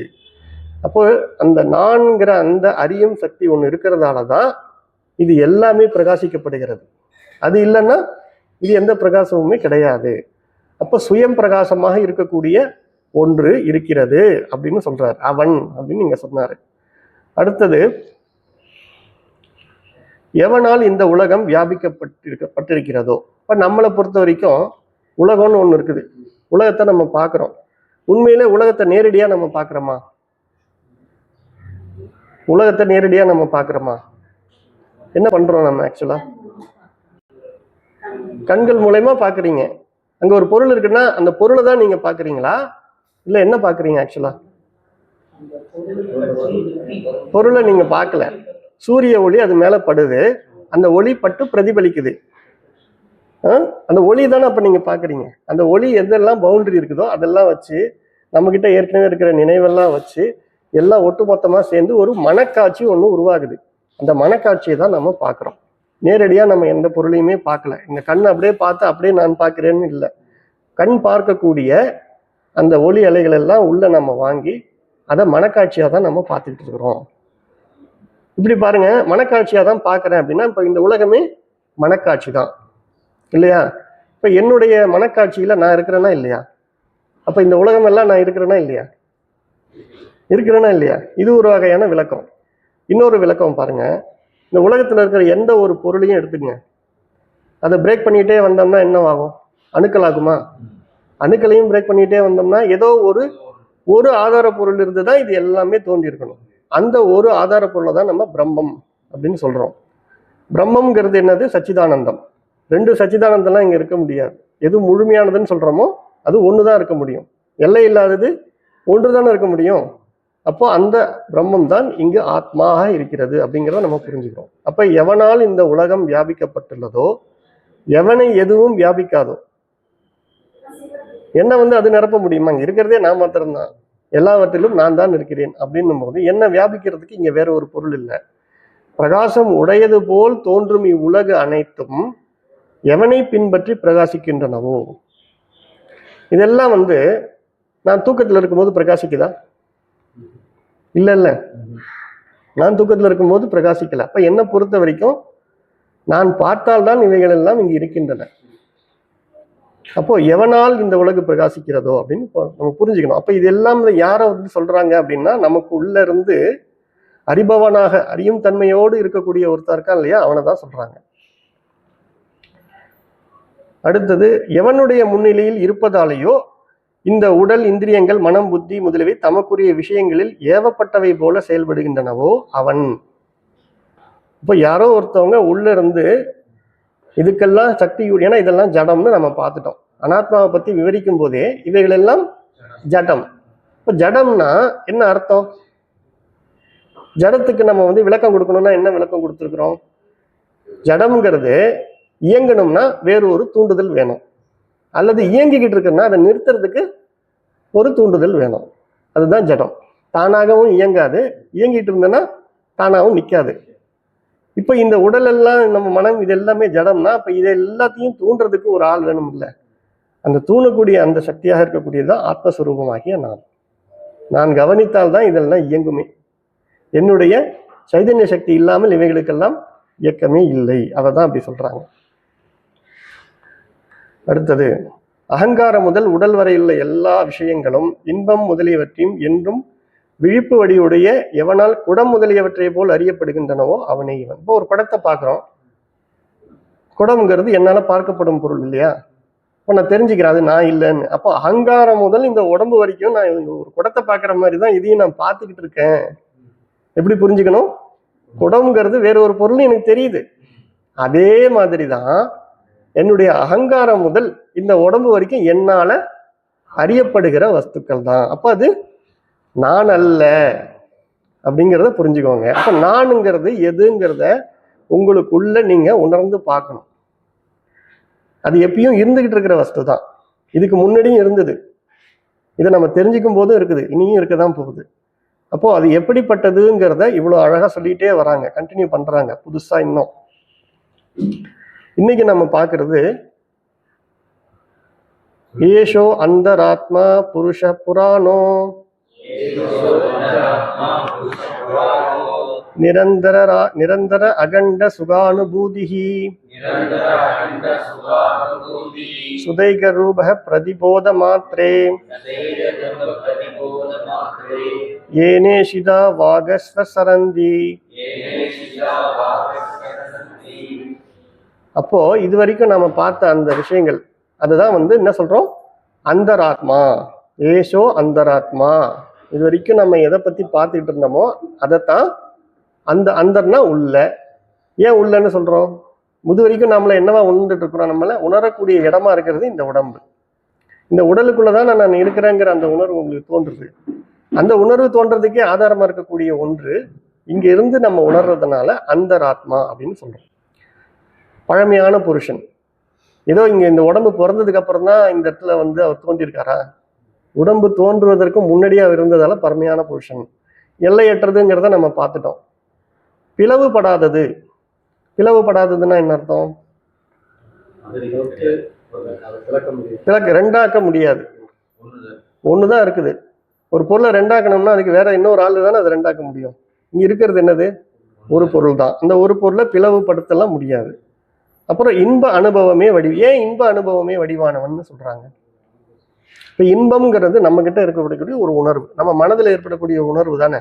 அப்போ அந்த நான்கிற அந்த அறியும் சக்தி ஒன்று இருக்கிறதால தான் இது எல்லாமே பிரகாசிக்கப்படுகிறது. அது இல்லைன்னா இது எந்த பிரகாசமுமே கிடையாது. அப்போ சுயம் பிரகாசமாக இருக்கக்கூடிய ஒன்று இருக்கிறது அப்படின்னு சொல்றாரு. அவன் அப்படின்னு நீங்க சொன்னாரு. அடுத்தது, எவனால் இந்த உலகம் வியாபிக்கப்பட்டிருக்கிறதோ. இப்போ நம்மளை பொறுத்த வரைக்கும் உலகம்னு ஒன்று இருக்குது. உலகத்தை நம்ம பார்க்குறோம். உண்மையிலே உலகத்தை நேரடியாக நம்ம பார்க்குறோமா? உலகத்தை நேரடியாக நம்ம பார்க்குறோமா? என்ன பண்றோம் நம்ம? ஆக்சுவலா கண்கள் மூலமா பாக்குறீங்க. அங்க ஒரு பொருள் இருக்குன்னா அந்த பொருளை தான் நீங்க பாக்குறீங்களா, இல்ல என்ன பாக்குறீங்க? ஆக்சுவலா பொருளை நீங்க பார்க்கல. சூரிய ஒளி அது மேல படுது, அந்த ஒளி பட்டு பிரதிபலிக்குது. அந்த ஒளி தானே அப்ப நீங்க பாக்குறீங்க. அந்த ஒளி எதெல்லாம் பவுண்டரி இருக்குதோ அதெல்லாம் வச்சு நம்ம கிட்ட ஏற்கனவே இருக்கிற நினைவெல்லாம் வச்சு எல்லாம் ஒட்டுமொத்தமா சேர்ந்து ஒரு மனக்காட்சி ஒன்று உருவாகுது. அந்த மனக்காட்சியை தான் நம்ம பார்க்குறோம். நேரடியா நம்ம எந்த பொருளையுமே பார்க்கல. இந்த கண் அப்படியே பார்த்து அப்படியே நான் பார்க்கிறேன்னு இல்லை. கண் பார்க்கக்கூடிய அந்த ஒளி அலைகள் எல்லாம் உள்ள நம்ம வாங்கி அதை மனக்காட்சியா தான் நம்ம பார்த்துக்கிட்டு இருக்கிறோம். இப்படி பாருங்க, மனக்காட்சியா தான் பார்க்குறேன் அப்படின்னா இப்போ இந்த உலகமே மனக்காட்சி தான் இல்லையா? இப்போ என்னுடைய மனக்காட்சியில நான் இருக்கிறேன்னா இல்லையா? அப்ப இந்த உலகம் எல்லாம் நான் இருக்கிறேன்னா இல்லையா? இருக்கிறேன்னா இல்லையா? இது ஒரு வகையான விளக்கம். இன்னொரு விளக்கம் பாருங்க, இந்த உலகத்துல இருக்கிற எந்த ஒரு பொருளையும் எடுத்துங்க, அதை பிரேக் பண்ணிட்டே வந்தோம்னா என்ன ஆகும்? அணுக்கள் ஆகுமா? அணுக்களையும் பிரேக் பண்ணிட்டே வந்தோம்னா ஏதோ ஒரு ஆதார பொருள் இருந்துதான் இது எல்லாமே தோன்றி இருக்கணும். அந்த ஒரு ஆதார பொருளை தான் நம்ம பிரம்மம் அப்படின்னு சொல்றோம். பிரம்மம்ங்கிறது என்னது? சச்சிதானந்தம். ரெண்டு சச்சிதானந்தம்லாம் இங்க இருக்க முடியாது. எது முழுமையானதுன்னு சொல்றோமோ அது ஒண்ணுதான் இருக்க முடியும். எல்லை இல்லாதது ஒன்றுதானே இருக்க முடியும். அப்போ அந்த பிரம்மம் தான் இங்கு ஆத்மாக இருக்கிறது அப்படிங்கிறத நம்ம புரிஞ்சுக்கிறோம். அப்ப எவனால் இந்த உலகம் வியாபிக்கப்பட்டுள்ளதோ, எவனை எதுவும் வியாபிக்காதோ, என்ன அது நிரப்ப முடியுமா? இங்க இருக்கிறதே நான் மாத்திரம்தான், எல்லாவற்றிலும் நான் தான் இருக்கிறேன் அப்படின்னும் போது என்ன வியாபிக்கிறதுக்கு இங்க வேற ஒரு பொருள் இல்லை. பிரகாசம் உடையது போல் தோன்றும் இவ்வுலகு அனைத்தும் எவனை பின்பற்றி பிரகாசிக்கின்றனவோ. இதெல்லாம் நான் தூக்கத்தில் இருக்கும்போது பிரகாசிக்குதா? இல்ல, நான் தூக்கத்தில் இருக்கும்போது பிரகாசிக்கல. அப்ப என்னை பொறுத்த வரைக்கும் நான் பார்த்தால்தான் இவைகள் எல்லாம் இங்கு இருக்கின்றன. அப்போ எவனால் இந்த உலகு பிரகாசிக்கிறதோ அப்படின்னு நம்ம புரிஞ்சுக்கணும். அப்ப இது எல்லாம் யாரை சொல்றாங்க அப்படின்னா, நமக்கு உள்ள இருந்து அறிபவனாக அறியும் தன்மையோடு இருக்கக்கூடிய ஒருத்தர் இருக்கா இல்லையா, அவனை தான் சொல்றாங்க. அடுத்தது, எவனுடைய முன்னிலையில் இருப்பதாலேயோ இந்த உடல், இந்திரியங்கள், மனம், புத்தி முதலியவை தமக்குரிய விஷயங்களில் ஏவப்பட்டவை போல செயல்படுகின்றனவோ அவன். இப்போ யாரோ ஒருத்தவங்க உள்ள இருந்து இதுக்கெல்லாம் சக்தி, ஏன்னா இதெல்லாம் ஜடம்னு நம்ம பார்த்துட்டோம். அனாத்மாவை பத்தி விவரிக்கும் போதே இவைகள் எல்லாம் ஜடம். இப்போ ஜடம்னா என்ன அர்த்தம்? ஜடத்துக்கு நம்ம விளக்கம் கொடுக்கணும்னா என்ன விளக்கம் கொடுத்துருக்குறோம்? ஜடம்ங்கிறது இயங்கணும்னா வேறு ஒரு தூண்டுதல் வேணும், அல்லது இயங்கிக்கிட்டு இருக்குன்னா அதை நிறுத்துறதுக்கு ஒரு தூண்டுதல் வேணும். அதுதான் ஜடம். தானாகவும் இயங்காது, இயங்கிட்டு இருந்தேன்னா தானாகவும் நிற்காது. இப்போ இந்த உடல் எல்லாம், நம்ம மனம், இது எல்லாமே ஜடம்னா அப்போ இதை எல்லாத்தையும் தூண்டுறதுக்கு ஒரு ஆள் வேணும் இல்லை? அந்த தூணக்கூடிய அந்த சக்தியாக இருக்கக்கூடியதுதான் ஆத்மஸ்வரூபமாகிய நான் கவனித்தால்தான் இதெல்லாம் இயங்குமே. என்னுடைய சைதன்ய சக்தி இல்லாமல் இவைகளுக்கெல்லாம் இயக்கமே இல்லை. அதை தான் அப்படி சொல்றாங்க. அடுத்தது, அகங்காரம் முதல் உடல் வரையுள்ள எல்லா விஷயங்களும் இன்பம் முதலியவற்றையும் என்றும் விழிப்பு வடிவுடைய எவனால் குடம் முதலியவற்றை போல் அறியப்படுகின்றனவோ அவனே இவன். இப்போ ஒரு படத்தை பார்க்குறோம், குடம்ங்கிறது என்னால் பார்க்கப்படும் பொருள் இல்லையா? இப்போ நான் தெரிஞ்சுக்கிறேன் அது நான் இல்லைன்னு. அப்போ அகங்காரம் முதல் இந்த உடம்பு வரைக்கும் நான் ஒரு குடத்தை பார்க்குற மாதிரி தான் இதையும் நான் பார்த்துக்கிட்டு இருக்கேன். எப்படி புரிஞ்சுக்கணும்? குடம்ங்கிறது வேற ஒரு பொருள் எனக்கு தெரியுது. அதே மாதிரி தான் என்னுடைய அகங்காரம் முதல் இந்த உடம்பு வரைக்கும் என்னால அறியப்படுகிற வஸ்துக்கள் தான். அப்ப அது நான் அல்ல அப்படிங்கிறத புரிஞ்சுக்கோங்க. அப்ப நானுங்கிறது எதுங்கிறத உங்களுக்குள்ள நீங்க உணர்ந்து பார்க்கணும். அது எப்பயும் இருந்துகிட்டு இருக்கிற வஸ்து தான். இதுக்கு முன்னாடியும் இருந்தது, இதை நம்ம தெரிஞ்சுக்கும் போதும் இருக்குது, இனியும் இருக்கதான் போகுது. அப்போ அது எப்படிப்பட்டதுங்கிறத இவ்வளவு அழகா சொல்லிட்டே வராங்க, கண்டினியூ பண்றாங்க புதுசா. இன்னைக்கு நம்ம பார்க்கறது ஏஷோ அந்தராத்மா புருஷ புராணோ நிரந்தர அகண்ட சுகானுபூதிஹி சுதைக ரூப பிரதிபோத மாத்ரே ஏனேஷிதா வாகஸ்வ சரந்தி. அப்போ இது வரைக்கும் நாம பார்த்த அந்த விஷயங்கள், அதுதான் என்ன சொல்றோம்? அந்தராத்மா, ஏஷோ அந்தராத்மா. இது வரைக்கும் நம்ம எதை பத்தி பார்த்துக்கிட்டு இருந்தோமோ அதைத்தான் அந்தர்னா உள்ள. ஏன் உள்ளன்னு சொல்றோம்? முது வரைக்கும் நம்மள என்னவா உணர்ந்துட்டு இருக்கிறோம்? நம்மள உணரக்கூடிய இடமா இருக்கிறது இந்த உடம்பு. இந்த உடலுக்குள்ளதான் நான் இருக்கிறேங்கிற அந்த உணர்வு உங்களுக்கு தோன்றுது. அந்த உணர்வு தோன்றதுக்கே ஆதாரமா இருக்கக்கூடிய ஒன்று இங்க இருந்து நம்ம உணர்றதுனால அந்தராத்மா அப்படின்னு சொல்றோம். பழமையான புருஷன், ஏதோ இங்க இந்த உடம்பு பிறந்ததுக்கு அப்புறம் தான் இந்த இடத்துல வந்து அவர் தோன்றியிருக்காரா? உடம்பு தோன்றுவதற்கு முன்னாடியே அவர் இருந்ததால பரமையான புருஷன். எல்லையற்றதுங்கிறத நம்ம பார்த்துட்டோம். பிளவுபடாதது. பிளவுபடாததுன்னா என்ன அர்த்தம்? ரெண்டாக்க முடியாது. ஒண்ணுதான் இருக்குது. ஒரு பொருளை ரெண்டாக்கணும்னா அதுக்கு வேற இன்னொரு ஆளு தானே அதை ரெண்டாக்க முடியும். இங்க இருக்கிறது என்னது? ஒரு பொருள் தான். அந்த ஒரு பொருளை பிளவுபடுத்தலாம் முடியாது. அப்புறம் இன்ப அனுபவமே ஏன் இன்ப அனுபவமே வடிவானவன் சொல்றாங்க? இப்ப இன்பம்ங்கிறது நம்ம கிட்ட இருக்கக்கூடிய ஒரு உணர்வு, நம்ம மனதில் ஏற்படக்கூடிய உணர்வு தானே.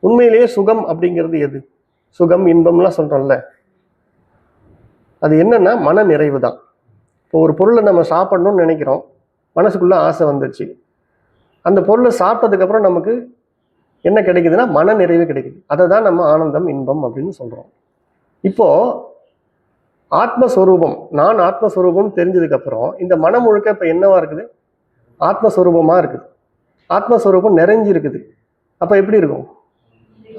உண்மையிலேயே சுகம் அப்படிங்கிறது எது? சுகம் இன்பம்லாம் சொல்றோம்ல, அது என்னன்னா மன நிறைவு தான். இப்போ ஒரு பொருளை நம்ம சாப்பிடணும்னு நினைக்கிறோம், மனசுக்குள்ள ஆசை வந்துச்சு. அந்த பொருளை சாப்பிட்டதுக்கு அப்புறம் நமக்கு என்ன கிடைக்குதுன்னா மன நிறைவு கிடைக்குது. அதை தான் நம்ம ஆனந்தம் இன்பம் அப்படின்னு சொல்றோம். இப்போ ஆத்மஸ்வரூபம், நான் ஆத்மஸ்வரூபம் தெரிஞ்சதுக்கு அப்புறம் இந்த மனம் முழுக்க இப்ப என்னவா இருக்குது? ஆத்மஸ்வரூபமா இருக்குது. ஆத்மஸ்வரூபம் நிறைஞ்சு இருக்குது. அப்ப எப்படி இருக்கும்?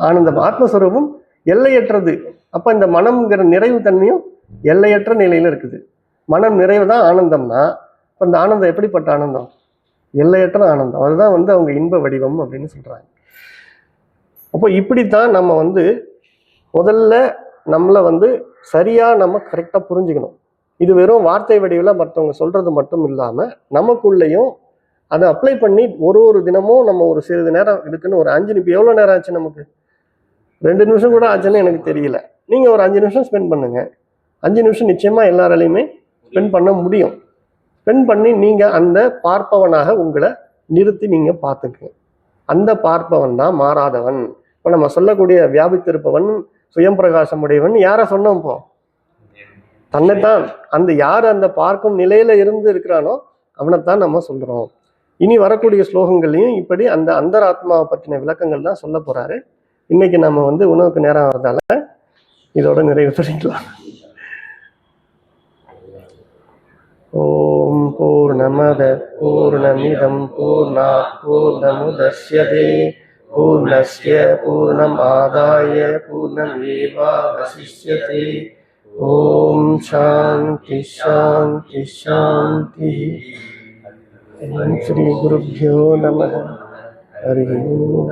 ஆனந்தம். ஆத்மஸ்வரூபம் எல்லையற்றது. அப்ப இந்த மனம்ங்கிற நிறைவு தன்மையும் எல்லையற்ற நிலையில இருக்குது. மனம் நிறைவு தான் ஆனந்தம்னா, அப்ப இந்த ஆனந்தம் எப்படிப்பட்ட ஆனந்தம்? எல்லையற்ற ஆனந்தம். அதுதான் வந்து அவங்க இன்ப வடிவம் அப்படின்னு சொல்றாங்க. அப்போ இப்படித்தான் நம்ம வந்து முதல்ல நம்மளை வந்து சரியா நம்ம கரெக்டா புரிஞ்சுக்கணும். இது வெறும் வார்த்தை வடிவில் மற்றவங்க சொல்றது மட்டும் இல்லாம நமக்குள்ளேயும் அதை அப்ளை பண்ணி ஒரு தினமும் நம்ம ஒரு சிறிது நேரம் இருக்குன்னு ஒரு 5 நிமிஷம். எவ்வளவு நேரம் ஆச்சு நமக்கு? 2 நிமிஷம் கூட ஆச்சுன்னு எனக்கு தெரியல. நீங்க ஒரு 5 நிமிஷம் ஸ்பெண்ட் பண்ணுங்க. 5 நிமிஷம் நிச்சயமா எல்லாராலையுமே ஸ்பெண்ட் பண்ண முடியும். ஸ்பெண்ட் பண்ணி நீங்க அந்த பார்ப்பவனாக உங்களை நிறுத்தி நீங்க பார்த்துக்குங்க. அந்த பார்ப்பவன் தான் மாறாதவன். இப்போ நம்ம சொல்லக்கூடிய வியாபித்திருப்பவன், சுயம் பிரகாசம் உடையவன் யாரை சொன்னோம்? இப்போ தன்னைத்தான். அந்த யார் அந்த பார்க்கும் நிலையில இருந்து இருக்கிறானோ அவனைத்தான் நம்ம சொல்றோம். இனி வரக்கூடிய ஸ்லோகங்கள்லையும் இப்படி அந்த அந்தராத்மாவை பற்றின விளக்கங்கள் தான் சொல்ல போறாரு. இன்னைக்கு நம்ம வந்து உணவுக்கு நேரம் ஆகிறதால இதோட நிறைவு பண்ணிக்கலாம். ஓம் பூர்ணமத பூர்ணமிதம் பூர்ணாத் பூர்ணமுதச்யதே பூர்ணஸ்ய பூர்ணமாதாய பூர்ணமேவாவசிஷ்யதே. ஓம் சாந்தி சாந்தி சாந்தி. ஸ்ரீ குருभ्यो நமः. ஹரி ஓம்.